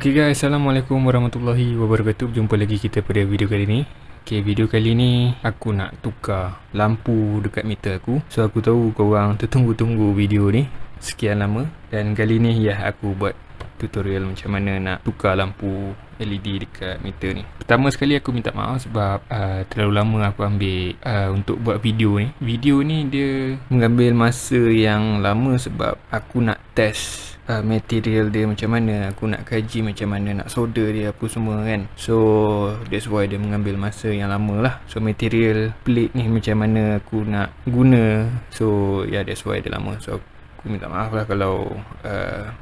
Okay guys, Assalamualaikum warahmatullahi wabarakatuh. Jumpa lagi kita pada video kali ni. Okay, video kali ni aku nak tukar lampu dekat meter aku. So aku tahu korang tertunggu-tunggu video ni sekian lama. Dan kali ni aku buat tutorial macam mana nak tukar lampu LED dekat meter ni. Pertama sekali aku minta maaf sebab terlalu lama aku ambil untuk buat video ni. Video ni dia mengambil masa yang lama sebab aku nak test material dia macam mana, aku nak kaji macam mana nak solder dia apa semua kan. So that's why dia mengambil masa yang lama lah. So material plate ni macam mana aku nak guna, so that's why dia lama. So aku minta maaf lah kalau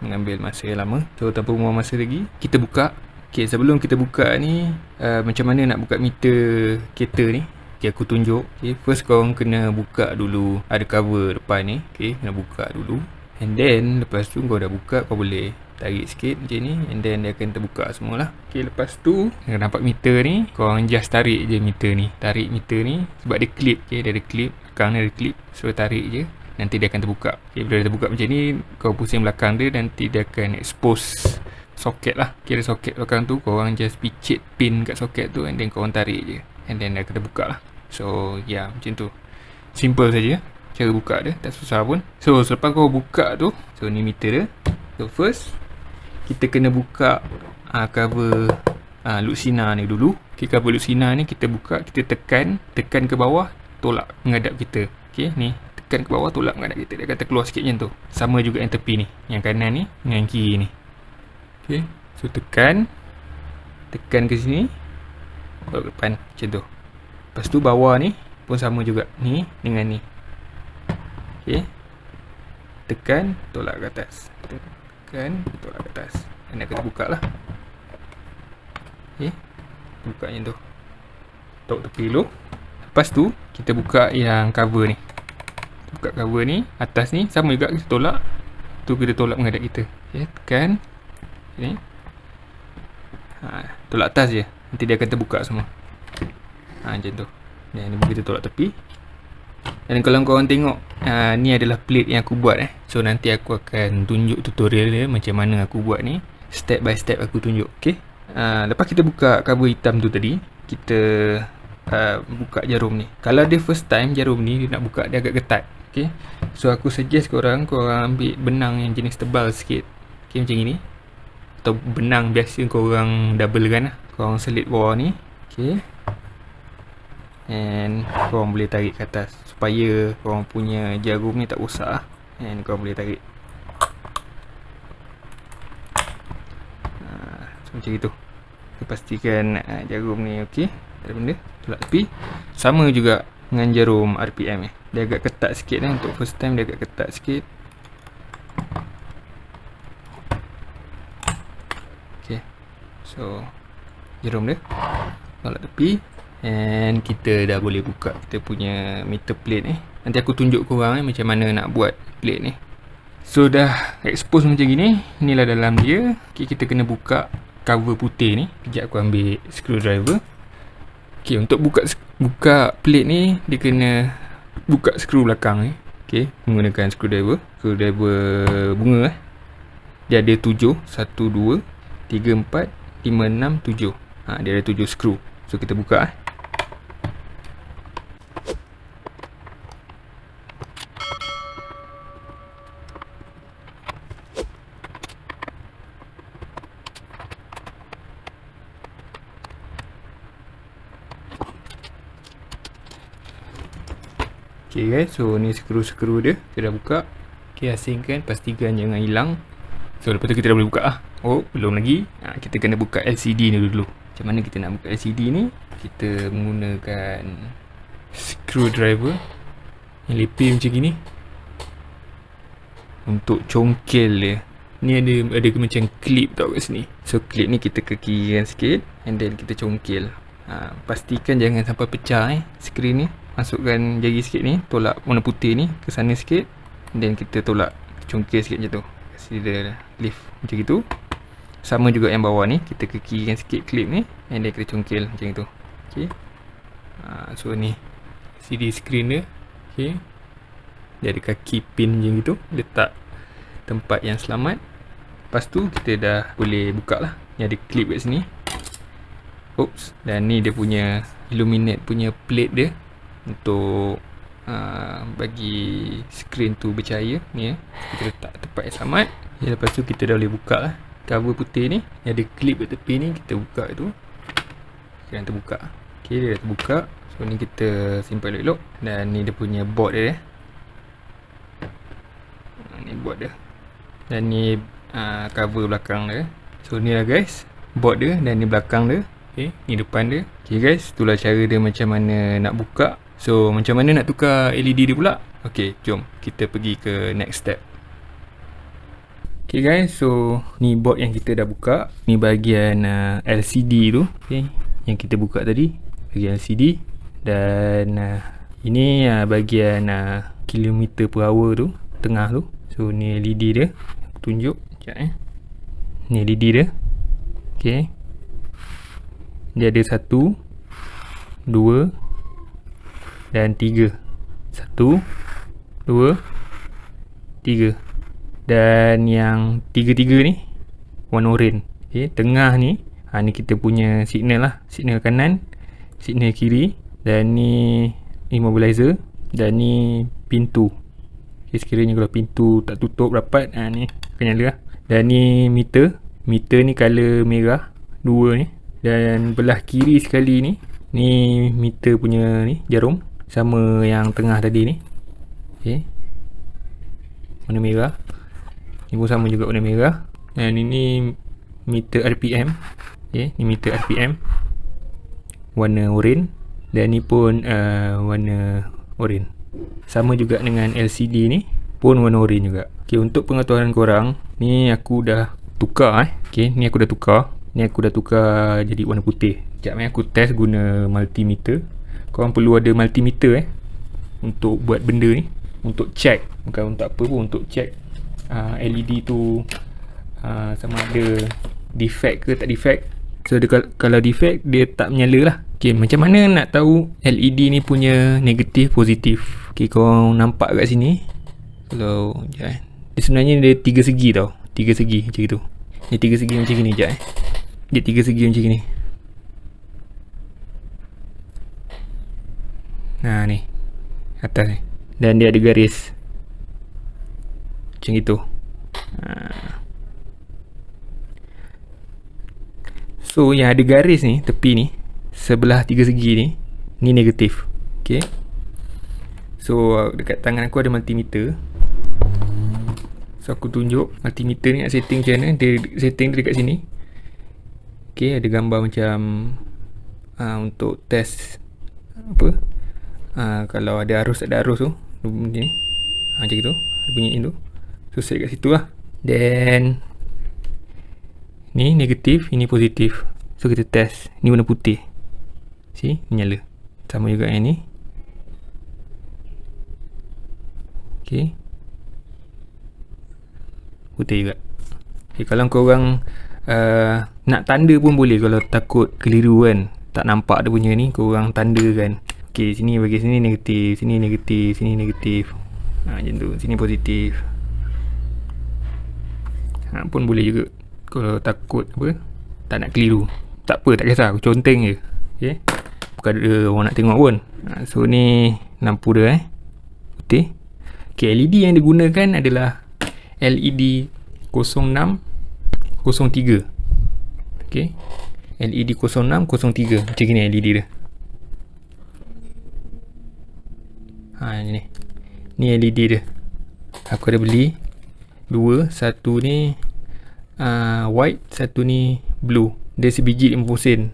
mengambil masa yang lama. So tanpa buang masa lagi, kita buka. Okay, sebelum kita buka ni macam mana nak buka meter kereta ni, okay, aku tunjuk. Okay, first korang kena buka dulu, ada cover depan ni. Okay, kena buka dulu. And then lepas tu kau dah buka, kau boleh tarik sikit macam ni, and then dia akan terbuka semualah. Okay, lepas tu kau nampak meter ni, korang just tarik je meter ni. Tarik meter ni sebab dia clip. Okay, dia ada clip, belakang dia ada clip. So tarik je, nanti dia akan terbuka. Okay, bila dia terbuka macam ni, kau pusing belakang dia, nanti dia akan expose soket lah. Okay, ada soket belakang tu, korang just picit pin kat soket tu, and then korang tarik je, and then dia akan terbuka lah. So macam tu, simple saja cara buka dia, tak susah pun. So selepas kau buka tu, so ni meter dia. So first kita kena buka cover Luxina ni dulu. Okay, cover Luxina ni kita buka, kita tekan ke bawah, tolak menghadap kita. Okay, ni tekan ke bawah, tolak menghadap kita, dia akan terkeluar sikit macam tu. Sama juga yang tepi ni, yang kanan ni dengan kiri ni. Okay, so tekan ke sini, tolak ke depan macam tu. Lepas tu bawah ni pun sama juga, ni dengan ni. Okay, tekan, tolak ke atas, tekan, tolak ke atas, dan akan terbuka lah. Okay, buka macam tu, tok tepi dulu. Lepas tu kita buka yang cover ni. Buka cover ni, atas ni sama juga, kita tolak. Tu kita tolak menghadap kita. Okay, tekan ni, tolak atas je, nanti dia akan terbuka semua. Macam tu. Dan ni kita tolak tepi. Dan kalau korang tengok, ni adalah plate yang aku buat So nanti aku akan tunjuk tutorial dia macam mana aku buat ni, step by step aku tunjuk. Okay, lepas kita buka cover hitam tu tadi, kita buka jarum ni. Kalau dia first time jarum ni, dia nak buka dia agak ketat. Okay, so aku suggest korang ambil benang yang jenis tebal sikit. Okay, macam ini, atau benang biasa korang double kan lah. Korang selit bawah ni. Okay, and korang boleh tarik ke atas supaya korang punya jarum ni tak rosak. And korang boleh tarik so, macam itu. Pastikan jarum ni okey, tak ada benda. Tolak tepi. Sama juga dengan jarum RPM ni, dia agak ketat sikit untuk first time, dia agak ketat sikit. Okay, so jarum dia tolak tepi, and kita dah boleh buka kita punya meter plate ni. Nanti aku tunjuk korang macam mana nak buat plate ni. So dah expose macam gini, inilah dalam dia. Okay, kita kena buka cover putih ni. Kejap aku ambil screwdriver. Okay, untuk buka plate ni, dia kena buka skru belakang ni. Okay, menggunakan screwdriver bunga dia ada 7, 1, 2, 3, 4, 5, 6, 7. Dia ada 7 skru. So kita buka Okay guys, so ni skru-skru dia, kita dah buka. Okay, asingkan, pastikan jangan hilang. So lepas tu kita dah boleh buka Oh, belum lagi. Kita kena buka LCD ni dulu. Macam mana kita nak buka LCD ni? Kita menggunakan screwdriver yang lepir macam gini untuk congkel dia. Ni ada macam clip tau kat sini. So clip ni kita ke kirikan sikit, and then kita congkel. Pastikan jangan sampai pecah skrin ni. Masukkan jari sikit ni, tolak warna putih ni ke sana sikit, and then kita tolak, congkel sikit macam tu. Kasi dia lift macam itu. Sama juga yang bawah ni, kita ke kirikan sikit clip ni, and then kita congkel macam itu. Okay, so ni CD screen dia. Okay, dia ada kaki pin macam itu, letak tempat yang selamat. Lepas tu kita dah boleh buka lah. Ni ada clip kat sini. Oops. Dan ni dia punya illuminate punya plate dia untuk bagi skrin tu bercahaya ni kita letak tempat yang selamat. Lepas tu kita dah boleh buka lah cover putih ni. Ni ada clip kat tepi ni, kita buka tu. Sekarang terbuka. Okay, dia dah terbuka. So ni kita simpan elok-elok. Dan ni dia punya board dia. Ni board dia. Dan ni cover belakang dia. So ni lah guys, board dia. Dan ni belakang dia. Okay, ni depan dia. Okay guys, itulah cara dia macam mana nak buka. So macam mana nak tukar LED dia pula? Okay, jom kita pergi ke next step. Okay guys, so ni board yang kita dah buka. Ni bahagian LCD tu, okay, yang kita buka tadi, bahagian LCD. Dan ini bahagian kilometer per hour tu, tengah tu. So ni LED dia, aku tunjuk sekejap ni LED dia. Okay, dia ada 1, 2 dan 3. 1, 2, 3. Dan yang 3 ni warna oranye. Okay, tengah ni ni kita punya signal lah. Signal kanan, signal kiri. Dan ni immobilizer. Dan ni pintu. Okay, sekiranya kalau pintu tak tutup rapat, ni akan nyala lah. Dan ni meter. Meter ni color merah, 2 ni. Dan belah kiri sekali ni, ni meter punya ni jarum, sama yang tengah tadi ni. Okay, warna merah. Ni pun sama juga warna merah. Dan ini meter RPM. Okay, ni meter RPM, warna oranye. Dan ni pun warna oranye. Sama juga dengan LCD ni, pun warna oranye juga. Okay, untuk pengetahuan korang, ni aku dah tukar Okay, ni aku dah tukar. Ni aku dah tukar jadi warna putih. Sekejap aku test guna multimeter. Korang perlu ada multimeter untuk buat benda ni, untuk check, bukan untuk apa pun, untuk check LED tu sama ada defect ke tak defect. So kalau defect, dia tak menyala lah. Okay, macam mana nak tahu LED ni punya negatif, positif? Okay, korang nampak kat sini. Kalau dia sebenarnya dia 3 segi tau. 3 segi macam itu. Dia 3 segi macam ni. Sekejap dia 3 segi macam ni. Ni atas ni. Dan dia ada garis macam itu. So yang ada garis ni, tepi ni, sebelah 3 segi ni, ni negatif. Okay, so dekat tangan aku ada multimeter. So aku tunjuk multimeter ni nak setting macam mana. Dia setting dia dekat sini. Okay, ada gambar macam untuk test apa, kalau ada arus tak ada arus tu, macam ni, macam tu, dia bunyiin tu. So set kat situ lah. Then ni negatif, ini positif. So kita test. Ni warna putih. See, menyala. Sama juga yang ni. Okay, putih juga. Okay, kalau korang nak tanda pun boleh. Kalau takut keliru kan, tak nampak dia punya ni, korang tanda kan. Okay, sini bagi sini negatif, sini negatif, sini negatif. Macam tu. Sini positif. Pun boleh juga. Kalau takut apa, tak nak keliru, tak apa, tak kisah, aku conteng je. Okay, bukan ada orang nak tengok pun. So ni lampu dia putih. Okay, LED yang digunakan adalah LED 0603. Okay, LED 0603. Macam ni LED dia. Ni LED dia. Aku ada beli 2. Satu ni white, satu ni blue. Dia sebiji 50 sen,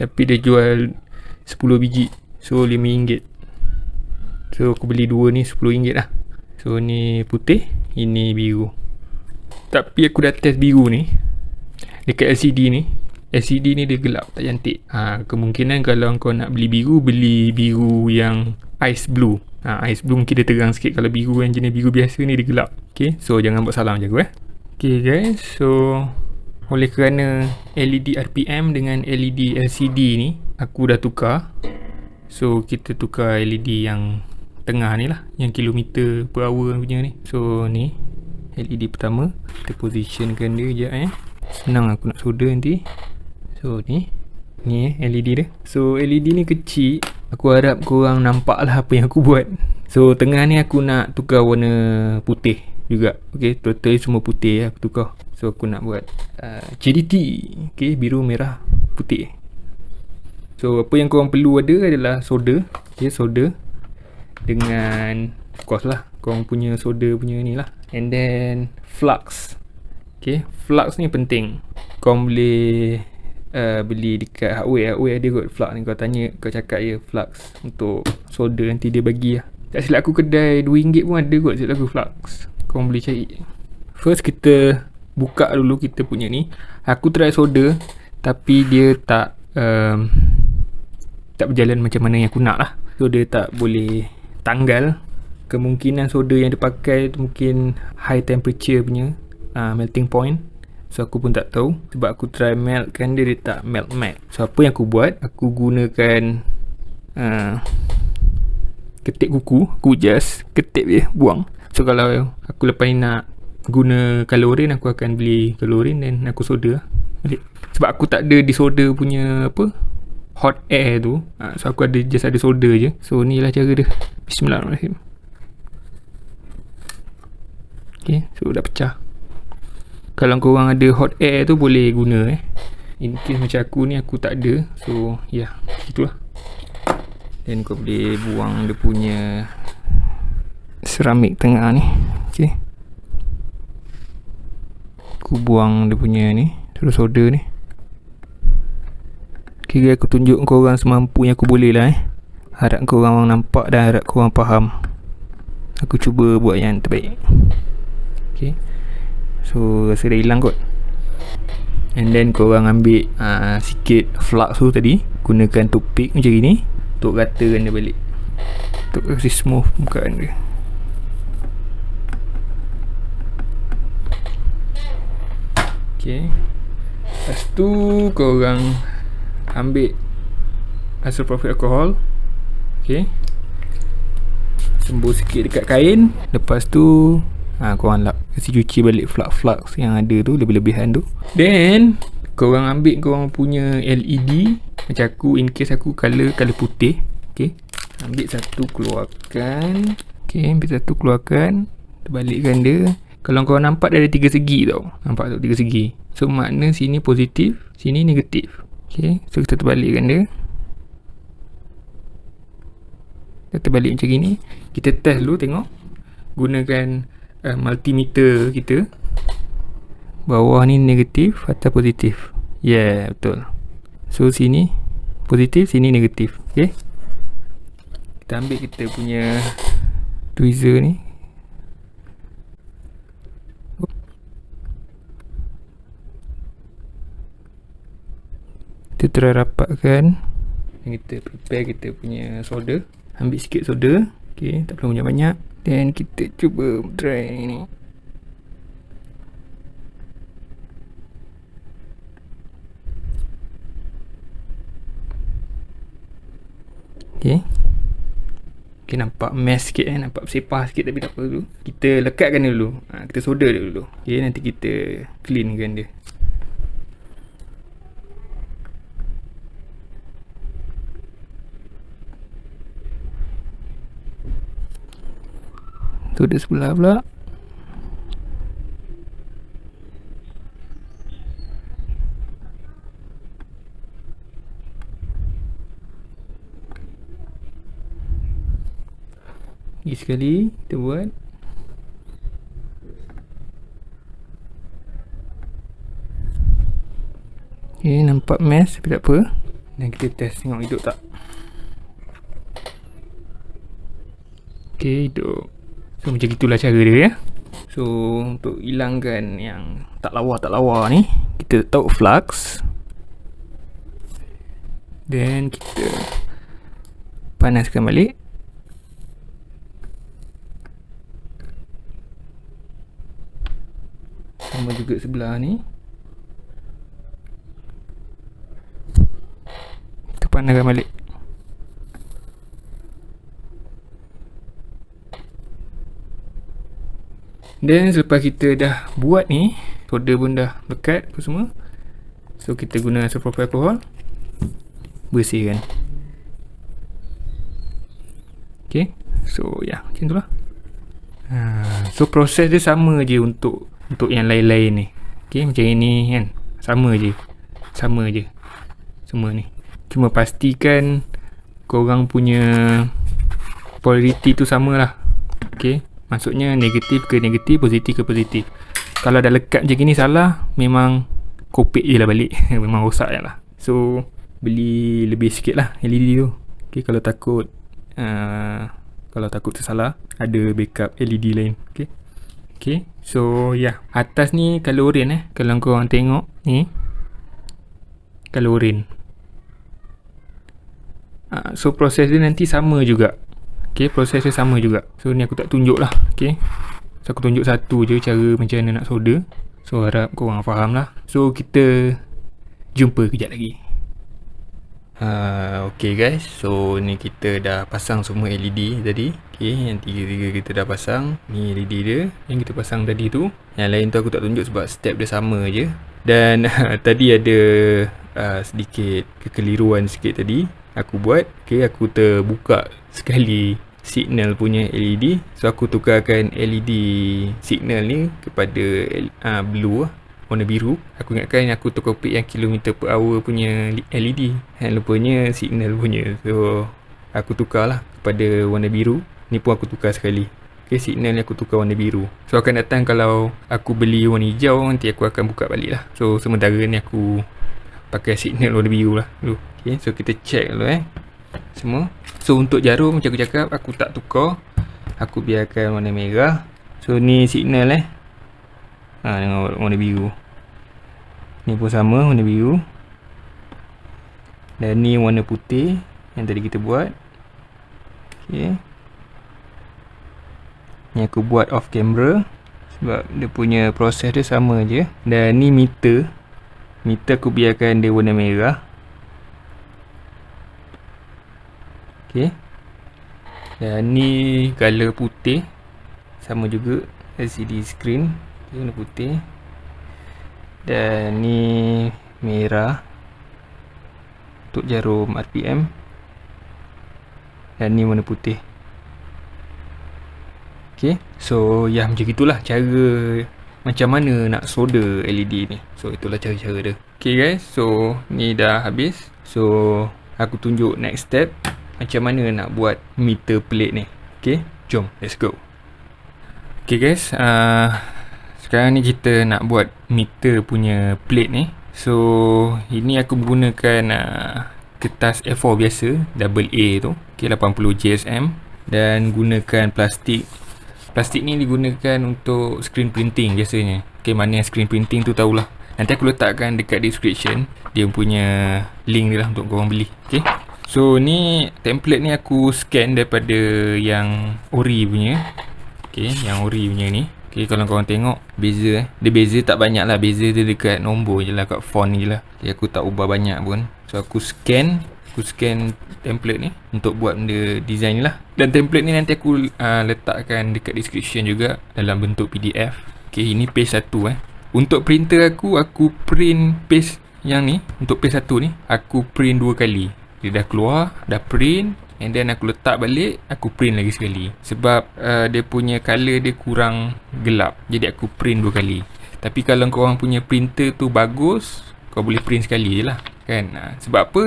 tapi dia jual 10 biji, so RM5. So aku beli 2 ni RM10 lah. So ni putih, ini biru. Tapi aku dah test biru ni dekat LCD ni. LCD ni dia gelap, tak cantik. Kemungkinan kalau kau nak beli biru, beli biru yang ice blue. Ice blue mungkin dia terang sikit. Kalau biru yang jenis biru biasa ni dia gelap. Okay, so jangan buat salah macam aku Okay guys, so oleh kerana LED RPM dengan LED LCD ni aku dah tukar. So kita tukar LED yang tengah ni lah, yang kilometer per hour punya ni. So ni LED pertama, kita positionkan dia sekejap Senang aku nak solder nanti. So ni LED dia. So LED ni kecil. Aku harap korang nampak lah apa yang aku buat. So tengah ni aku nak tukar warna putih juga. Okay, total semua putih aku tukar. So aku nak buat JDT. Okay, biru, merah, putih. So apa yang korang perlu ada adalah solder. Okay, solder dengan of course lah korang punya solder punya ni lah. And then flux. Okay, flux ni penting. Korang boleh beli dekat hardware ada kot flux ni. Kau tanya, kau cakap je flux untuk solder, nanti dia bagi lah. Tak silap aku kedai RM2 pun ada kot silap aku flux. Korang boleh cari. First kita buka dulu kita punya ni. Aku try solder tapi dia tak berjalan macam mana yang aku nak lah. So dia tak boleh tanggal. Kemungkinan solder yang dia pakai tu mungkin high temperature punya melting point. So aku pun tak tahu. Sebab aku try melt kan dia tak melt. So apa yang aku buat, aku gunakan ketip kuku. Aku just ketip je, buang. So kalau aku lepas ni nak guna colorin, aku akan beli colorin dan aku solder balik. Sebab aku tak ada di solder punya apa, hot air tu. So aku ada solder je. So ni lah cara dia. Bismillahirrahmanirrahim. Okay, so dah pecah. Kalau korang ada hot air tu boleh guna in case macam aku ni aku tak ada. So ya, itulah. Dan kau boleh buang dia punya seramik tengah ni. Okay, aku buang dia punya ni, terus solder ni. Okay, aku tunjuk korang semampu yang aku boleh lah. Harap korang nampak dan harap korang faham. Aku cuba buat yang terbaik. Okay, so rasa dah hilang kot. And then korang ambil sikit flux tu tadi, gunakan toothpick macam ni untuk ratakan dia balik, untuk kasi smooth mukaan dia. Okay, lepas tu korang ambil isopropyl alcohol. Okay, sembur sikit dekat kain. Lepas tu korang lap, kasi cuci balik flux-flux yang ada tu, lebih-lebihan tu. Then korang ambil korang punya LED. Macam aku, in case aku color putih. Okay, ambil satu, keluarkan. Okay, ambil satu, keluarkan, terbalikkan dia. Kalau korang nampak dia ada 3 segi tau. Nampak tu 3 segi. So makna sini positif, sini negatif. Okay, so kita terbalikkan dia. Kita terbalik macam ni. Kita test dulu tengok. Gunakan multimeter kita. Bawah ni negatif atau positif. Yeah, betul. So sini positif, sini negatif. Okay, kita ambil kita punya tweezer ni. Kita try rapatkan. Kita prepare kita punya solder. Ambil sikit solder. Okay, tak perlu banyak-banyak. Dan kita cuba try ni. Okay, okay, nampak mess sikit nampak bersepah sikit tapi tak apa dulu. Kita lekatkan dia dulu. Kita solder dia dulu. Okay, nanti kita cleankan dia. Tu dia sebelah pula. Lagi sekali kita buat. Okay, nampak mess tapi tak apa. Dan kita test tengok hidup tak. Okay, hidup. So macam itulah cara dia ya. So untuk hilangkan yang tak lawa ni, kita letak flux. Dan kita panaskan balik. Sama juga sebelah ni. Kita panaskan balik. Dan selepas kita dah buat ni solder pun dah lekat apa semua. So kita guna isopropyl alkohol, bersihkan. Okay, so ya, macam tu lah. So proses dia sama je untuk yang lain-lain ni. Okay, macam ini kan, sama je semua ni. Cuma pastikan korang punya polarity tu sama lah. Okay, maksudnya negatif ke negatif, positif ke positif. Kalau dah lekat macam ni salah, memang kopek je lah balik. Memang rosak je lah. So beli lebih sikit lah LED tu. Okay, kalau takut tersalah, ada backup LED lain. Okay, so atas ni color orange kalau korang tengok ni, color orange. So proses dia nanti sama juga. Okay, proses dia sama juga. So ni aku tak tunjuk lah. Okay, so aku tunjuk satu je cara macam mana nak solder. So harap korang faham lah. So kita jumpa kejap lagi. Okay guys, so ni kita dah pasang semua LED tadi. Okay, yang tiga-tiga kita dah pasang. Ni LED dia yang kita pasang tadi tu. Yang lain tu aku tak tunjuk sebab step dia sama je. Dan tadi ada sedikit kekeliruan sikit tadi aku buat. Okay, aku terbuka sekali signal punya LED. So aku tukarkan LED signal ni kepada blue, warna biru. Aku ingatkan aku tukar pik yang kilometer per hour punya LED, lupanya signal punya. So aku tukar lah kepada warna biru. Ni pun aku tukar sekali. Okay, signal ni aku tukar warna biru. So akan datang kalau aku beli warna hijau, nanti aku akan buka balik lah. So sementara ni aku pakai signal warna biru lah dulu. Okay, so kita check dulu semua. So untuk jarum macam aku cakap, aku tak tukar. Aku biarkan warna merah. So ni signal dengan warna biru. Ni pun sama, warna biru. Dan ni warna putih yang tadi kita buat. Okay, ni aku buat off camera sebab dia punya proses dia sama je. Dan ni meter aku biarkan dia warna merah. Okay, dan ni color putih, sama juga LCD screen. Okay, warna putih. Dan ni merah untuk jarum RPM. Dan ni warna putih. Okay, so macam itulah cara macam mana nak solder LED ni. So itulah cara-cara dia. Okay guys, so ni dah habis. So aku tunjuk next step macam mana nak buat meter plate ni. Okay, jom, let's go. Okay guys, sekarang ni kita nak buat meter punya plate ni. So ini aku menggunakan kertas A4 biasa, double A tu. Okay, 80 GSM. Dan gunakan plastik. Plastik ni digunakan untuk screen printing biasanya. Okay, mana yang screen printing tu tahulah. Nanti aku letakkan dekat description dia punya link dia lah untuk korang beli. Okay, so ni template ni aku scan daripada yang ori punya. Okay, yang ori punya ni. Okay, kalau korang tengok beza dia beza tak banyak lah. Beza dia dekat nombor je lah, kat font ni je lah. Okay, aku tak ubah banyak pun. So aku scan template ni untuk buat benda design ni lah. Dan template ni nanti aku letakkan dekat description juga dalam bentuk PDF. Okay, ini page 1 Untuk printer aku print page yang ni. Untuk page 1 ni aku print 2 kali. Dia dah keluar, dah print, and then aku letak balik, aku print lagi sekali. Sebab dia punya colour dia kurang gelap, jadi aku print 2 kali. Tapi kalau korang punya printer tu bagus, kau boleh print sekali je lah kan. Sebab apa?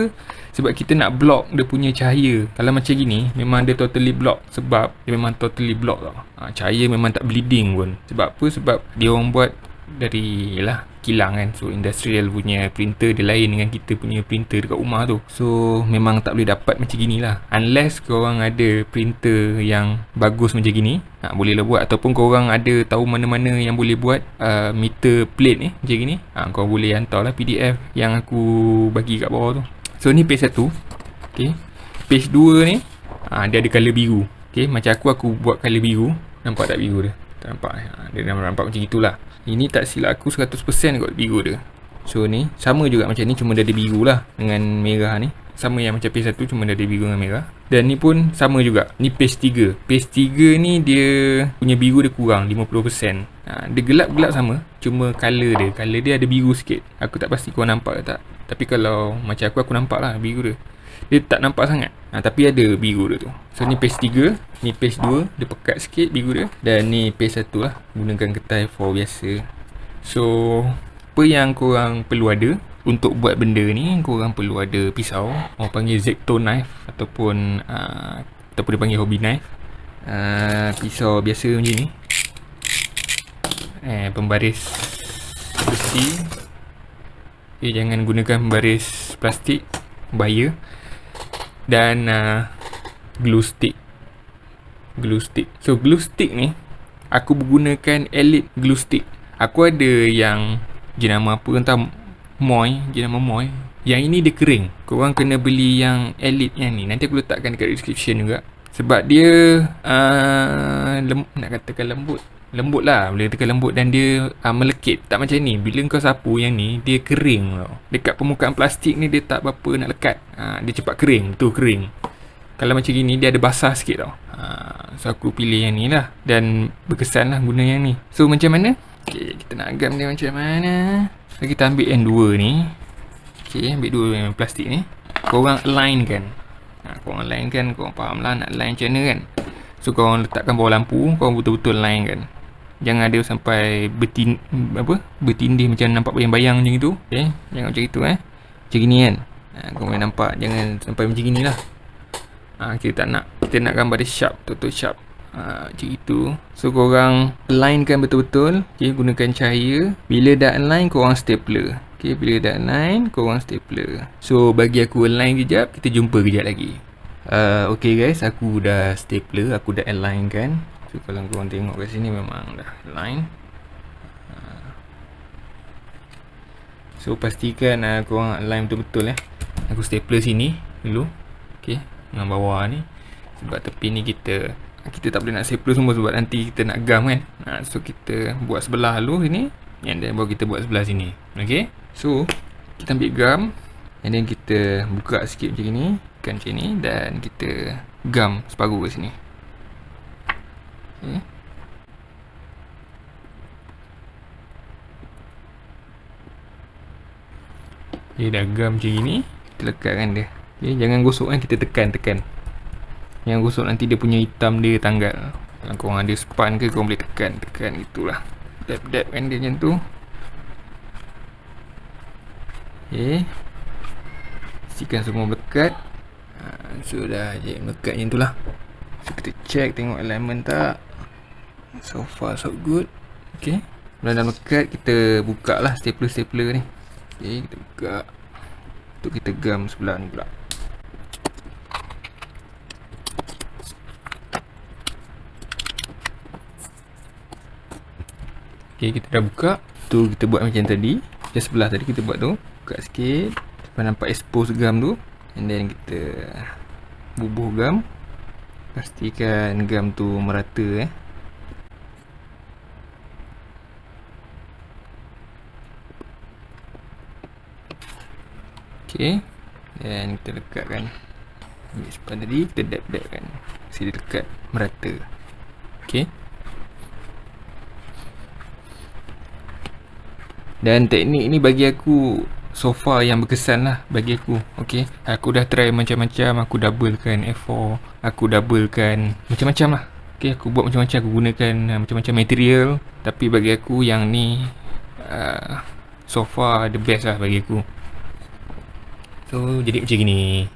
Sebab kita nak block dia punya cahaya. Kalau macam gini memang dia totally block. Sebab dia memang totally block tau. Cahaya memang tak bleeding pun. Sebab apa? Sebab dia orang buat dari kilang kan. So industrial punya printer dia lain dengan kita punya printer dekat rumah tu. So memang tak boleh dapat macam gini lah. Unless korang ada printer yang bagus macam gini, bolehlah buat. Ataupun korang ada tahu mana-mana yang boleh buat meter plate ni macam gini, korang boleh hantarlah PDF yang aku bagi kat bawah tu. So ni page 1. Okay, page 2 ni dia ada colour biru. Okay, macam aku buat colour biru. Nampak tak biru dia? Tak nampak. Dia nampak macam itulah. Ini tak silap aku 100% kot biru dia. So ni sama juga macam ni, cuma dia ada biru lah dengan merah ni. Sama yang macam paste 1, cuma dia ada biru dengan merah. Dan ni pun sama juga. Ni paste 3. Paste 3 ni dia punya biru dia kurang 50%. Dia gelap-gelap sama, cuma colour dia ada biru sikit. Aku tak pasti korang nampak ke tak. Tapi kalau macam aku nampak lah biru dia. Dia tak nampak sangat, tapi ada biru dia tu. So ni paste 3, ni paste 2, dia pekat sikit biru dia. Dan ni paste 1 lah, gunakan kertas A4 biasa. So apa yang korang perlu ada untuk buat benda ni, korang perlu ada pisau, orang panggil X-Acto knife, ataupun dia panggil hobby knife. Pisau biasa macam ni, pembaris besi. Jangan gunakan pembaris plastik, bahaya. Dan glue stick. So glue stick ni aku menggunakan Elite glue stick. Aku ada yang jenama apa entah, jenama Moy. Yang ini dia kering. Korang kena beli yang Elite yang ni. Nanti aku letakkan dekat description juga. Sebab dia nak katakan lembut lah, boleh katakan lembut. Dan dia melekit. Tak macam ni, bila kau sapu yang ni, dia kering tau. Dekat permukaan plastik ni dia tak berapa nak lekat. Dia cepat kering, betul kering. Kalau macam gini dia ada basah sikit tau. So aku pilih yang ni lah, dan berkesan lah guna yang ni. So macam mana? Okay, kita nak agam dia macam mana. So kita ambil yang dua ni. Okay, ambil dua yang plastik ni. Korang align kan. Korang align kan, korang faham lah nak align macam mana kan. So korang letakkan bawah lampu, korang betul-betul align kan. Jangan ada sampai bertindih macam nampak bayang-bayang macam itu. Okay, jangan macam itu macam gini kan. Korang boleh nampak, jangan sampai macam gini lah. Kita tak nak, kita nak gambar dia sharp, betul-betul sharp. Macam itu. So korang alignkan betul-betul. Okay, gunakan cahaya. Bila dah align, korang stapler. Okay, bila dah align, korang stapler. So bagi aku align kejap, kita jumpa kejap lagi. Okay guys, aku dah stapler, aku dah align kan. So kalau korang tengok kat sini memang dah align. So pastikan korang align betul-betul Aku stapler sini dulu. Okay, dengan bawah ni. Sebab tepi ni kita tak boleh nak stapler semua, sebab nanti kita nak gam kan. So kita buat sebelah dulu sini, and then baru kita buat sebelah sini. Okay, so kita ambil gam, and then kita buka sikit macam ni, kan macam ni, dan kita gam separuh ke sini. Okay. Okay, dah gam macam ni, kita lekatkan dia. Okay, jangan gosok kan, kita tekan. Jangan gosok, nanti dia punya hitam dia tanggal. Kalau korang ada span ke, korang boleh tekan gitulah. Dab kan dia macam tu. Okay, pastikan semua melekat. So dah je melekat macam tu lah. So kita check, tengok alignment tak. So far so good. Okay, bila dah melekat, kita buka lah stapler ni. Okay, kita buka untuk kita gam sebelah ni pula. Okay, kita dah buka. Tu kita buat macam tadi. Yang sebelah tadi kita buat tu, buka sikit sampai nampak expose gam tu. And then kita bubuh gam. Pastikan gam tu merata Okay, dan kita lekatkan. Ambil span tadi, kita dab kan. Kasi dia dekat merata. Okay. Dan teknik ni bagi aku so far yang berkesan lah bagi aku. Okay, aku dah try macam-macam. Aku doublekan A4, aku doublekan macam-macam lah. Okay, aku buat macam-macam, aku gunakan macam-macam material. Tapi bagi aku yang ni so far the best lah bagi aku. So jadi macam gini.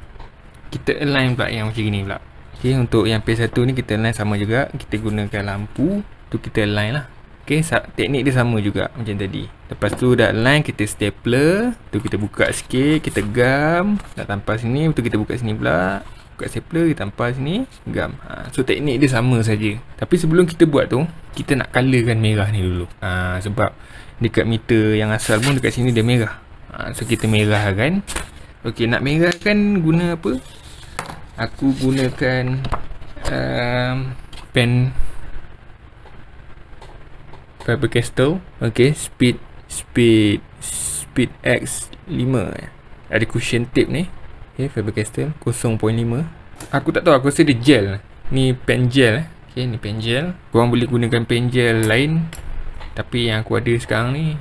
Kita align pula yang macam gini pula. Okay, untuk yang P1 ni kita align sama juga. Kita gunakan lampu tu, kita align lah. Okay, teknik dia sama juga macam tadi. Lepas tu dah align, kita stapler. Tu kita buka sikit, kita gam. Nak tampal sini, betul kita buka sini pula. Buka stapler, kita tampal sini, gam. So teknik dia sama saja. Tapi sebelum kita buat tu, kita nak colourkan merah ni dulu. Sebab dekat meter yang asal pun dekat sini dia merah. So kita merahkan. Okay, nak merahkan guna apa? Aku gunakan pen Faber-Castell. Okay, speed Speed X5. Ada cushion tape ni. Okay, Faber-Castell 0.5. Aku tak tahu, aku rasa dia gel. Ni pen gel. Okay, ni pen gel. Korang boleh gunakan pen gel lain, tapi yang aku ada sekarang ni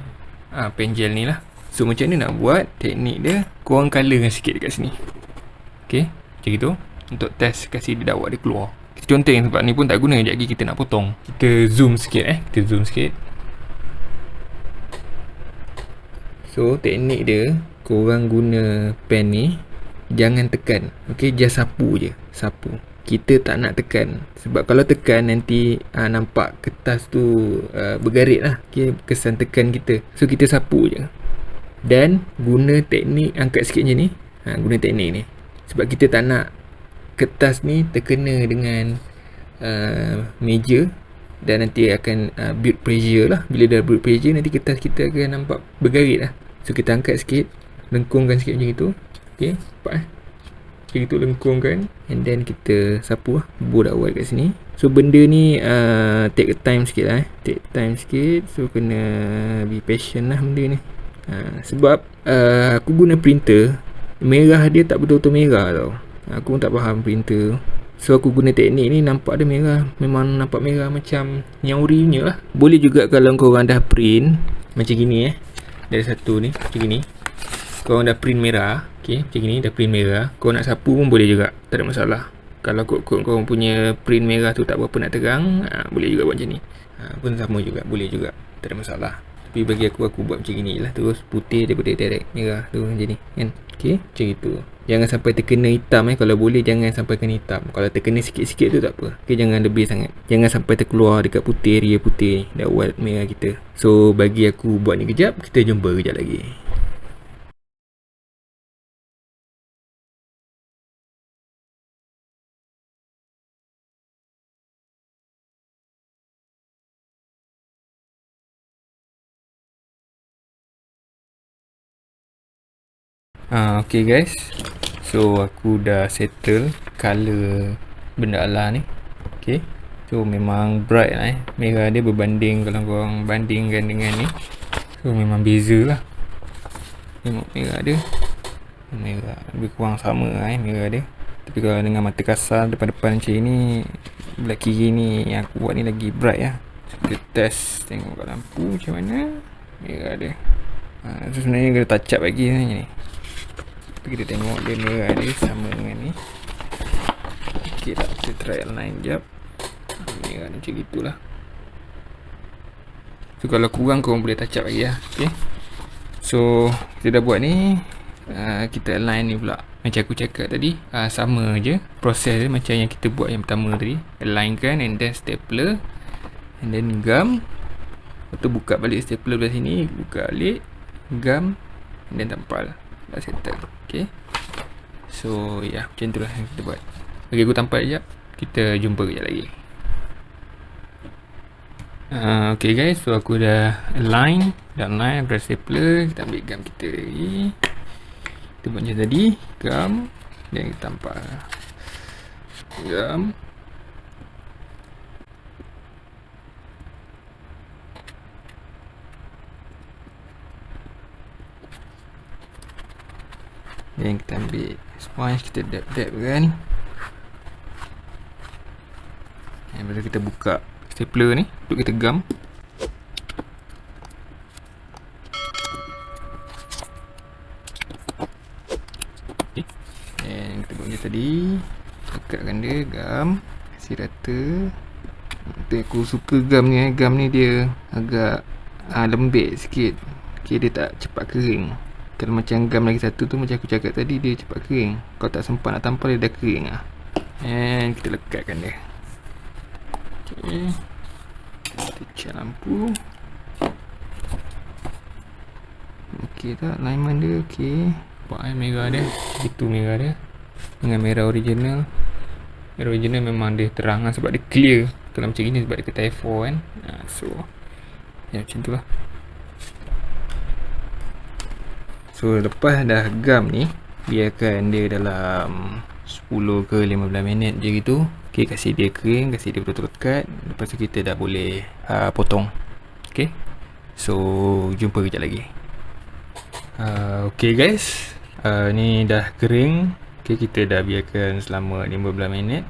pen gel ni lah. So macam mana nak buat teknik dia, korang colourkan sikit dekat sini. Okay, macam itu. Untuk test kasih dia dakwah dia keluar. Kita conteng sebab ni pun tak guna. Sekejap lagi kita nak potong. Kita zoom sikit Kita zoom sikit. So teknik dia, korang guna pen ni, jangan tekan. Okay, just sapu je. Sapu. Kita tak nak tekan. Sebab kalau tekan nanti nampak kertas tu bergarit lah. Okay, kesan tekan kita. So kita sapu je. Dan guna teknik angkat sikit macam ni. Guna teknik ni. Sebab kita tak nak kertas ni terkena dengan meja. Dan nanti akan build pressure lah. Bila dah build pressure, nanti kertas kita akan nampak bergarit lah. So kita angkat sikit, lengkungkan sikit macam itu. Okay, nampak macam itu, lengkungkan. And then kita sapu lah, bubur dakwah kat sini. So benda ni take time sikit lah. Take time sikit. So kena be patient lah benda ni. Sebab aku guna printer, merah dia tak betul-betul merah tau. Aku pun tak faham printer. So aku guna teknik ni, nampak dia merah. Memang nampak merah macam nyauri punya lah. Boleh juga kalau korang dah print macam gini Dari satu ni, macam gini. Korang dah print merah. Okay, macam gini dah print merah. Korang nak sapu pun boleh juga, tak ada masalah. Kalau korang punya print merah tu tak berapa nak terang, boleh juga buat macam ni. Pun sama juga, boleh juga, tak ada masalah. Tapi bagi aku buat macam gini lah. Terus putih daripada direct merah tu macam ni kan. Okay, macam itu. Jangan sampai terkena hitam Kalau boleh jangan sampai kena hitam. Kalau terkena sikit-sikit tu tak apa. Okay, jangan lebih sangat. Jangan sampai terkeluar dekat putih, area putih dakwah merah kita. So bagi aku buat ni kejap. Kita jumpa kejap lagi. Okay guys, so aku dah settle colour benda Allah ni. Okay, so memang bright lah merah dia berbanding, kalau korang bandingkan dengan ni, so memang beza lah. Tengok merah dia, merah lebih kurang sama lah merah dia. Tapi kalau dengan mata kasar depan-depan macam ni, belah kiri ni yang aku buat ni lagi bright lah. So kita test tengok kat lampu macam mana merah dia. So sebenarnya kena touch up lagi ni. Tapi kita tengok dia merah dia sama dengan ni. Ok lah, kita try line jap. Merah macam gitulah. So kalau kurang korang boleh touch up lagi lah. Ok, so kita dah buat ni. Kita align ni pula. Macam aku cakap tadi, sama je proses dia macam yang kita buat yang pertama tadi. Alignkan and then stapler, and then gum. Lepas tu buka balik stapler belah sini, buka balik gum, and then tampal. Dah settle. Okay, so ya, macam tu lah yang kita buat. Bagi aku tampal sekejap. Kita jumpa kejap lagi. Okay guys, so aku dah align. Dah align, aku dah stapler. Kita ambil gum kita lagi. Kita buat macam tadi. Gum, dan kita tampal gum. Dan kita ambil sponge, kita dab-dab kan. Dan bila kita buka stapler ni untuk kita gum. Okay, dan kita buat macam tadi. Dekatkan dia, gum, kasih rata. Aku suka gum ni. Gum ni dia agak lembek sikit. Okay, dia tak cepat kering. Kalau macam gum lagi satu tu, macam aku cakap tadi, dia cepat kering. Kalau tak sempat nak tampal, dia dah kering lah. And kita lekatkan dia. Okay, kita cat lampu. Okay tak, alignment dia okay. Nampak merah dia, itu merah dia dengan merah original. Merah original memang dia terang lah, sebab dia clear. Kalau macam ni sebab dia kata F4 kan. So ya, macam tu lah. So lepas dah gum ni, biarkan dia dalam 10 ke 15 minit je gitu. Okay, kasih dia kering, kasih dia betul-betul lekat. Lepas tu kita dah boleh potong. Okay, so jumpa kejap lagi. Okay guys, ni dah kering. Okay, kita dah biarkan selama 15 minit.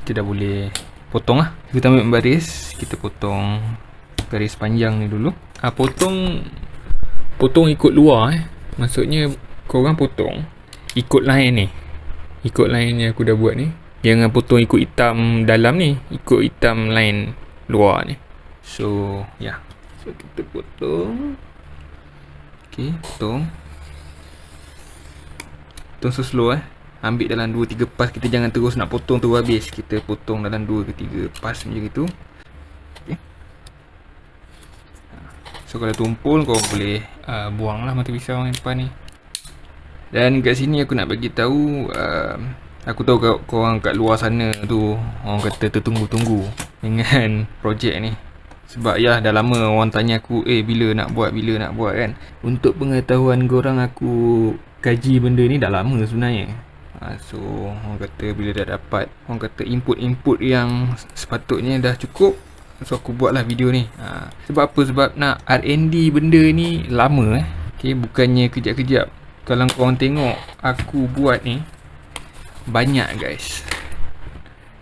Kita dah boleh potong lah. Kita ambil baris, kita potong garis panjang ni dulu. Potong ikut luar Maksudnya korang potong ikut line ni. Ikut line yang aku dah buat ni. Jangan potong ikut hitam dalam ni, ikut hitam line luar ni. So so kita potong. Okay, potong slow Ambil dalam 2-3 pas. Kita jangan terus nak potong terus habis. Kita potong dalam 2 ke 3 pas macam itu. Okay. So kalau tumpul, kau boleh buang lah mata pisau yang depan ni. Dan kat sini aku nak bagi tahu, aku tahu korang kat luar sana tu orang kata tertunggu-tunggu dengan projek ni. Sebab dah lama orang tanya aku, bila nak buat kan. Untuk pengetahuan korang, aku kaji benda ni dah lama sebenarnya. So orang kata bila dah dapat, orang kata input yang sepatutnya dah cukup, so aku buatlah video ni. Sebab apa? Sebab nak R&D benda ni lama Okay, bukannya kejap-kejap. Kalau korang tengok aku buat ni, banyak guys.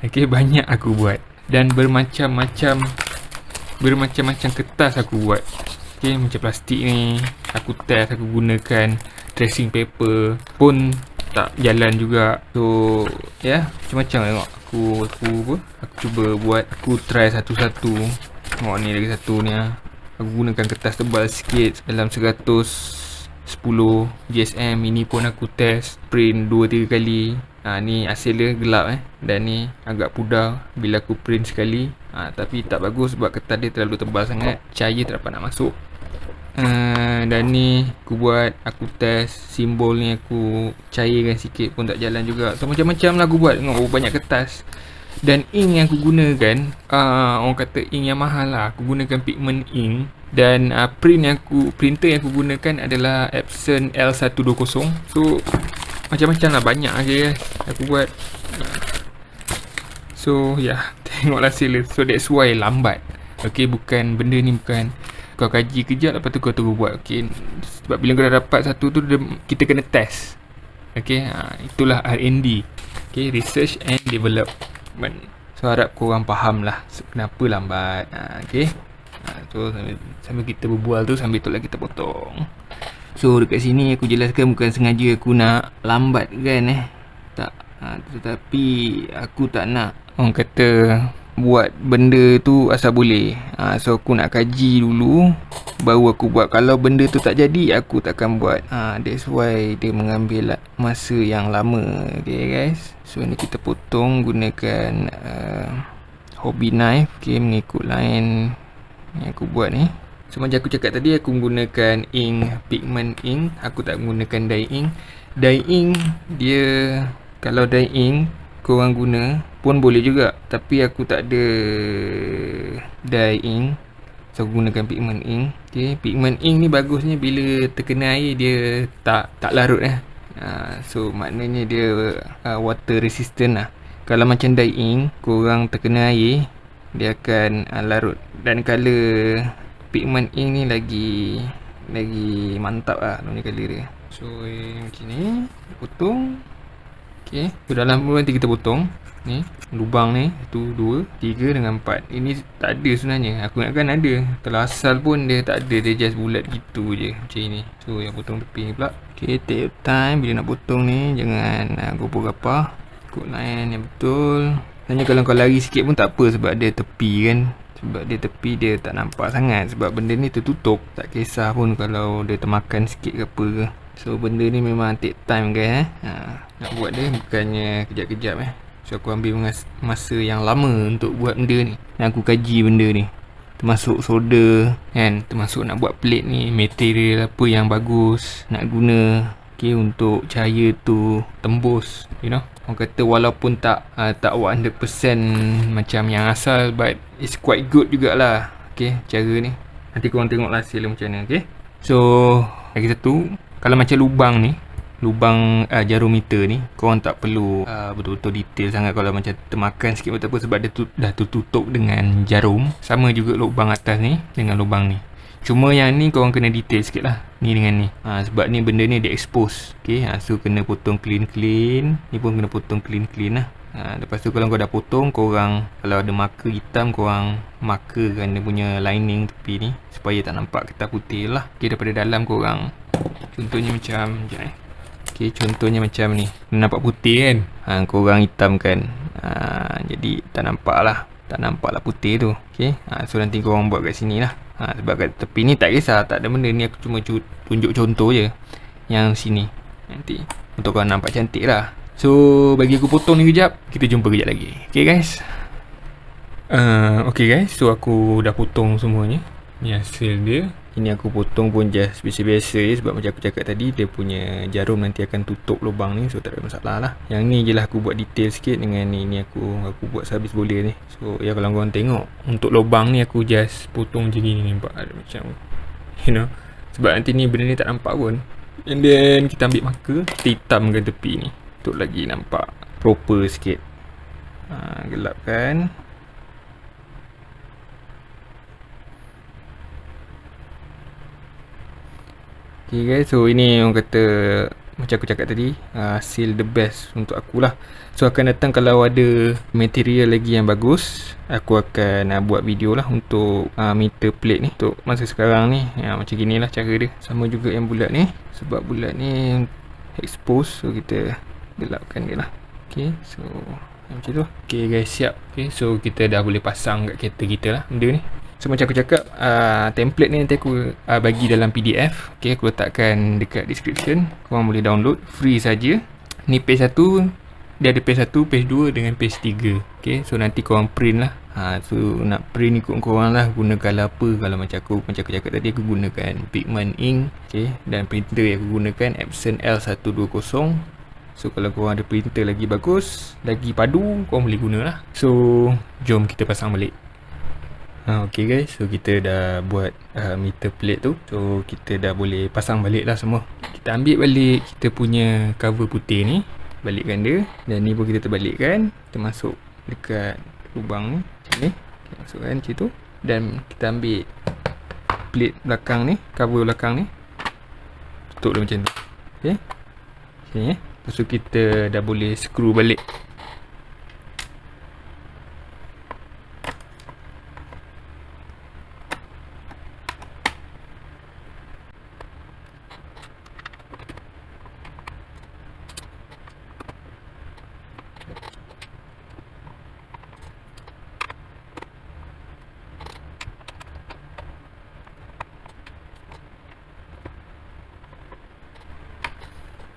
Okay, banyak aku buat. Dan bermacam-macam kertas aku buat. Okay, macam plastik ni aku test, aku gunakan tracing paper pun tak jalan juga. So macam-macam tengok. Aku cuba buat. Aku try satu-satu. Tengok ni lagi satu ni Aku gunakan kertas tebal sikit dalam 110 GSM. Ini pun aku test, print 2-3 kali. Ni hasil dia gelap Dan ni agak pudar bila aku print sekali. Tapi tak bagus sebab kertas dia terlalu tebal sangat, cahaya tak dapat nak masuk. Dan ni aku test simbol ni, aku cairkan sikit pun tak jalan juga. So macam-macam lah aku buat. Tengok banyak kertas. Dan ink yang aku gunakan, orang kata ink yang mahal lah. Aku gunakan pigment ink. Dan printer yang aku gunakan adalah Epson L120. So macam-macam lah, banyak je aku buat. So tengoklah hasil. So that's why lambat. Okay, bukan benda ni bukan kau kaji kejap lepas tu kau terus buat. Okay, sebab bila kau dah dapat satu tu, kita kena test. Okay, itulah R&D. Okay, research and development. So harap korang faham lah kenapa lambat. Okay, so sambil kita berbual tu, sambil tu lah kita potong. So dekat sini aku jelaskan bukan sengaja aku nak lambat kan tak. Tetapi aku tak nak orang kata buat benda tu asal boleh. So aku nak kaji dulu baru aku buat. Kalau benda tu tak jadi, aku takkan buat. That's why dia mengambil masa yang lama. Okay guys, so ni kita potong gunakan hobby knife. Okay, mengikut line yang aku buat ni. So macam aku cakap tadi, aku menggunakan ink, pigment ink. Aku tak menggunakan dye ink. Dye ink dia, kalau dye ink korang guna pun boleh juga, tapi aku tak ada dye ink, so aku gunakan pigment ink. Okay, pigment ink ni bagusnya bila terkena air dia tak larut so maknanya dia water resistant lah. Kalau macam dye ink, korang terkena air dia akan larut. Dan color pigment ink ni lagi mantap lah ni color dia. So macam ni potong. Okay, so dalam nanti kita potong ni lubang ni 1, 2, 3 dengan 4. Ini tak ada sebenarnya, aku ingatkan ada. Kalau asal pun dia tak ada, dia just bulat gitu je macam ni. So yang potong tepi ni pula. Okay, take your time bila nak potong ni. Jangan gopoh-gapah, ikut line yang betul. Sebenarnya kalau kau lari sikit pun tak apa, sebab dia tepi kan. Sebab dia tepi dia tak nampak sangat, sebab benda ni tertutup. Tak kisah pun kalau dia termakan sikit ke apa ke. So benda ni memang take time guys nak buat dia bukannya kejap-kejap So aku ambil masa yang lama untuk buat benda ni. Dan aku kaji benda ni, termasuk solder kan, termasuk nak buat plate ni, material apa yang bagus nak guna. Okay, untuk cahaya tu tembus, orang kata walaupun tak 100% macam yang asal, but it's quite good jugalah. Okay, cara ni nanti korang tengoklah hasil macam mana. Okay, so lagi satu, kalau macam lubang ni, lubang jarum meter ni, korang tak perlu betul-betul detail sangat. Kalau macam termakan sikit pun tak apa, sebab dia dah tertutup dengan jarum. Sama juga lubang atas ni dengan lubang ni. Cuma yang ni korang kena detail sikit lah, ni dengan ni. Sebab ni benda ni dia expose. Okay, so kena potong clean. Ni pun kena potong clean lah. Lepas tu kalau kau dah potong, korang kalau ada marker hitam, korang markerkan dia punya lining tepi ni supaya tak nampak ketas putih lah. Okay, daripada dalam korang, contohnya macam okay, contohnya macam ni, nampak putih kan, korang hitamkan. Jadi tak nampak lah putih tu. Okay, so nanti korang buat kat sini lah. Sebab kat tepi ni tak kisah, tak ada benda ni, aku cuma tunjuk contoh je yang sini nanti untuk korang nampak cantik lah. So bagi aku potong ni kejap, kita jumpa kejap lagi. Okay guys. Okay guys, so aku dah potong semuanya. Ni hasil dia. Ini aku potong pun just biasa-biasa je. Sebab macam aku cakap tadi, dia punya jarum nanti akan tutup lubang ni. So tak ada masalah lah. Yang ni je lah aku buat detail sikit. Dengan ni aku buat sehabis boleh ni. So ya, kalau korang tengok, untuk lubang ni aku just potong macam ni. Nampak ada macam, you know, sebab nanti ni benda ni tak nampak pun. And then kita ambil marker, kita hitamkan tepi ni untuk lagi nampak proper sikit. Gelap kan. Okay guys, so ini orang kata, macam aku cakap tadi, hasil the best untuk akulah. So akan datang kalau ada material lagi yang bagus, aku akan buat video lah untuk meter plate ni. Untuk masa sekarang ni, macam gini lah cara dia. Sama juga yang bulat ni, sebab bulat ni expose, so kita gelapkan dia lah. Okay, so macam tu. Okay guys, siap. Okay, so kita dah boleh pasang kat kereta kita lah benda ni. So macam aku cakap, template ni nanti aku bagi dalam PDF. Okay, aku letakkan dekat description. Korang boleh download, free saja. Ni page 1, dia ada page 1, page 2 dengan page 3. Okay, so nanti korang print lah. So nak print ikut korang lah, guna colour apa. Kalau macam aku cakap tadi, aku gunakan pigment ink. Okay, dan printer yang aku gunakan Epson L120. So kalau korang ada printer lagi bagus, lagi padu, korang boleh guna lah. So jom kita pasang balik. Okay guys, so kita dah buat meter plate tu. So kita dah boleh pasang balik lah semua. Kita ambil balik kita punya cover putih ni, balikkan dia. Dan ni pun kita terbalikkan. Kita masuk dekat lubang ni, ni kita masukkan macam tu. Dan kita ambil plate belakang ni, cover belakang ni, tutup dia macam tu. Okay, sini lepas tu kita dah boleh screw balik.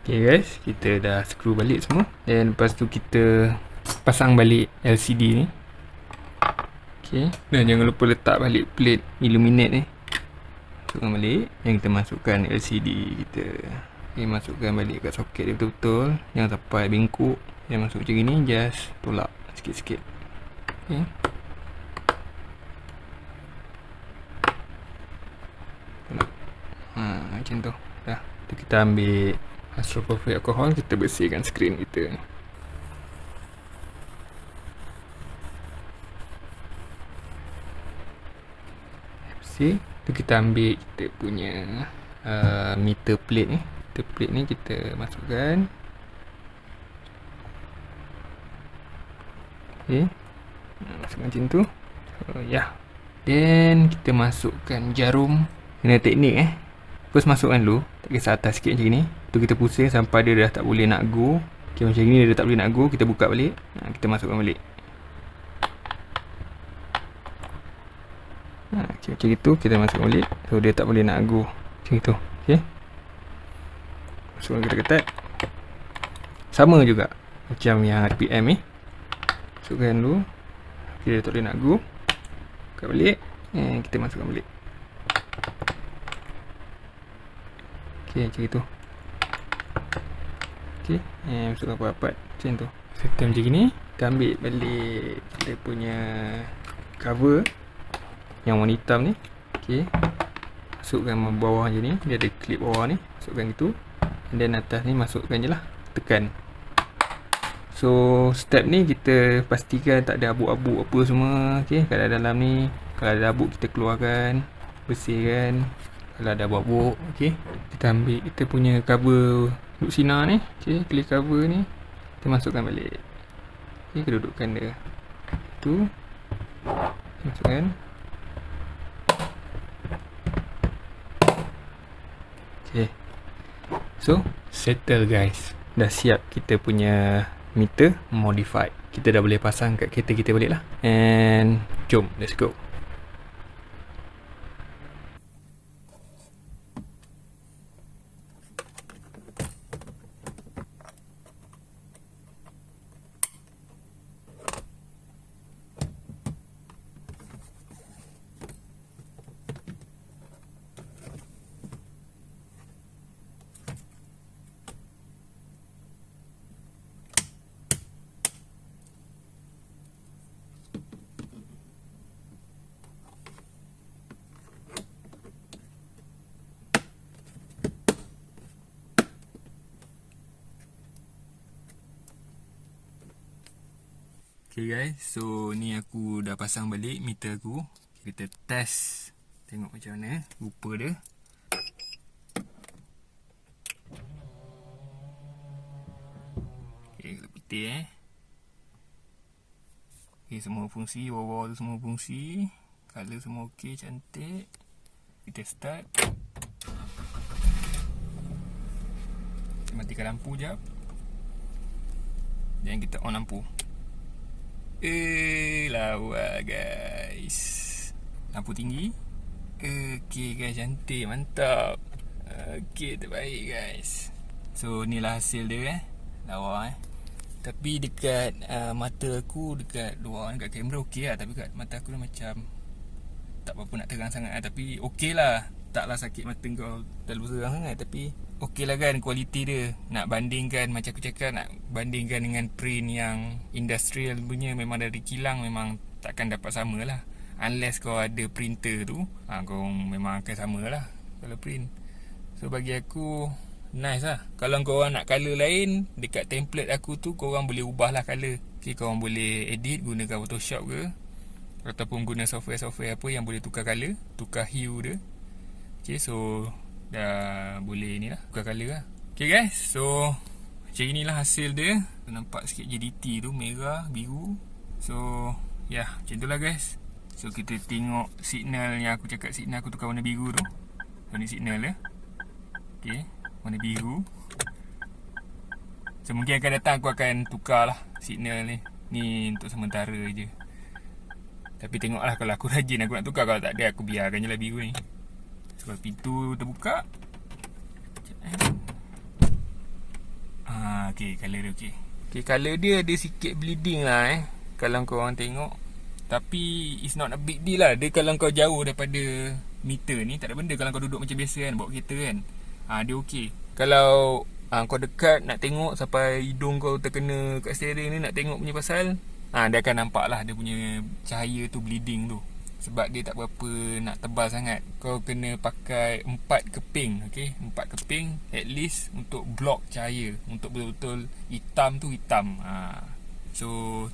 Okay guys, kita dah screw balik semua. Dan lepas tu kita pasang balik LCD ni. Okay, dan jangan lupa letak balik plate illuminate ni. Masukkan balik. Yang kita masukkan LCD kita. Okay, masukkan balik kat soket dia betul-betul. Jangan sampai bengkok. Yang masuk macam ni, just tolak sikit-sikit. Okay, macam tu. Dah. Kita ambil Astro Perfect alcohol, kita bersihkan skrin kita ni. Bersih. Tu kita ambil kita punya meter plate ni. Meter plate ni kita masukkan. Okay, masukkan macam tu. So ya, then kita masukkan jarum. Kena teknik First masukkan dulu, tak kisah atas sikit macam ni. Tu kita pusing sampai dia dah tak boleh nak go. Okay, macam ni dia tak boleh nak go, kita buka balik. Kita masukkan balik. Okay, macam itu kita masukkan balik. So dia tak boleh nak go. Macam itu. Okay, masukkan ketat-ketat. Sama juga macam yang RPM ni. Masukkan dulu. Okay, dia tak boleh nak go. Buka balik. Kita masukkan balik. Okay, macam itu. Okay, masukkan rapat-rapat macam tu. Settle macam ni. Kita ambil balik kita punya cover yang warna hitam ni. Okay, masukkan bawah je ni. Dia ada clip bawah ni. Masukkan gitu. Dan atas ni masukkan je lah. Tekan. So step ni kita pastikan tak ada abuk-abuk apa semua. Okay, kat dalam ni kalau ada abuk kita keluarkan. bersihkan kalau ada bau-bau. Okey, kita ambil kita punya cover duk sinar ni. Okey, clear cover ni kita masukkan balik. Okey, kita dudukkan dia tu, masukkan. Okey, so settle guys, dah siap kita punya meter modified. Kita dah boleh pasang kat kereta kita balik lah. And jom, let's go. Okay guys, so ni aku dah pasang balik meter aku. Kita test, tengok macam mana rupa dia. Okay, kita putih Okay, semua fungsi, bawah tu semua fungsi. Color semua ok, cantik. Kita start. Kita matikan lampu jap. Dan kita on lampu. Lawa guys. Lampu tinggi. Okay guys, cantik, mantap. Okay, terbaik guys. So ni lah hasil dia lawa Tapi dekat mata aku, dekat luar dekat kamera okey lah. Tapi kat mata aku dah macam tak apa-apa nak terang sangat tapi okey lah. Taklah sakit mata kau terlalu terang sangat. Tapi okey lah kan kualiti dia. Nak bandingkan, macam aku cakap, nak bandingkan dengan print yang industrial punya, memang dari kilang memang takkan dapat sama lah. Unless kau ada printer tu, kau memang akan sama lah kalau print. So bagi aku nice lah. Kalau korang nak colour lain, dekat template aku tu korang boleh ubah lah colour. Okay, korang boleh edit gunakan Photoshop ke, ataupun guna software-software apa yang boleh tukar colour, tukar hue dia. Okay, so dah boleh ni lah, tukar colour lah. Okay guys, so macam inilah hasil dia. Nampak sikit JDT tu, merah, biru. So macam tu lah guys. So kita tengok signal yang aku cakap, signal aku tukar warna biru tu. So ni signal dia. Okay, warna biru. So mungkin akan datang aku akan tukar lah signal ni. Ni untuk sementara je. Tapi tengoklah, kalau aku rajin aku nak tukar. Kalau tak ada, aku biarkan je lah biru ni. Sebab pintu terbuka. Okay, colour dia okay. Okay, colour dia ada sikit bleeding lah kalau korang tengok. Tapi it's not a big deal lah. Dia kalau kau jauh daripada meter ni, tak ada benda. Kalau kau duduk macam biasa kan, bawa kereta kan, dia okay. Kalau kau dekat nak tengok sampai hidung kau terkena kat steering ni, nak tengok punya pasal, dia akan nampak lah dia punya cahaya tu bleeding tu. Sebab dia tak berapa nak tebal sangat. Kau kena pakai 4 keping, okay? 4 keping at least untuk block cahaya, untuk betul-betul hitam tu hitam. So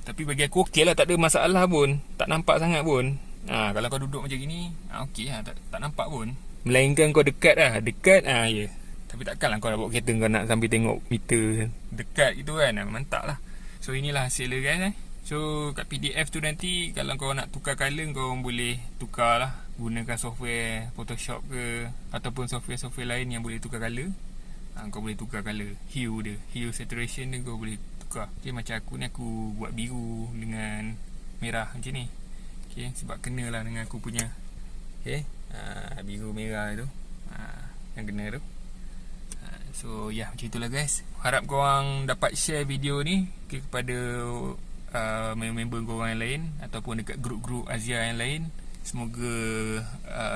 tapi bagi aku okey lah, tak ada masalah pun. Tak nampak sangat pun. Kalau kau duduk macam gini, okey lah, tak nampak pun. Melainkan kau dekat lah, dekat ya. Tapi takkanlah kau nak bawa kereta kau nak sambil tengok meter dekat gitu kan. Mantap lah. So inilah hasil dia guys So kat PDF tu nanti, kalau kau nak tukar colour, kau boleh tukar lah. Gunakan software Photoshop ke, ataupun software-software lain yang boleh tukar colour. Kau boleh tukar colour, hue dia, hue saturation dia kau boleh tukar. Okay, macam aku ni, aku buat biru dengan merah macam ni. Okay, sebab kena lah dengan aku punya. Okay, biru merah tu, yang kena tu. So macam itulah guys. Harap korang dapat share video ni kepada member korang yang lain, ataupun dekat grup-grup Azia yang lain. Semoga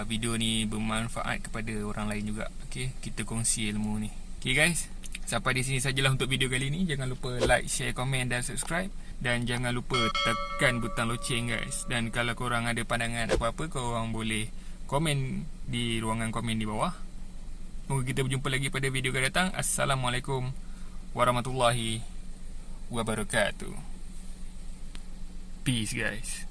video ni bermanfaat kepada orang lain juga. Okay, kita kongsi ilmu ni. Okay guys, sampai di sini sajalah untuk video kali ni. Jangan lupa like, share, komen dan subscribe. Dan jangan lupa tekan butang loceng guys. Dan kalau korang ada pandangan apa-apa, korang boleh komen di ruangan komen di bawah. Semoga kita berjumpa lagi pada video akan datang. Assalamualaikum warahmatullahi wabarakatuh. Peace guys.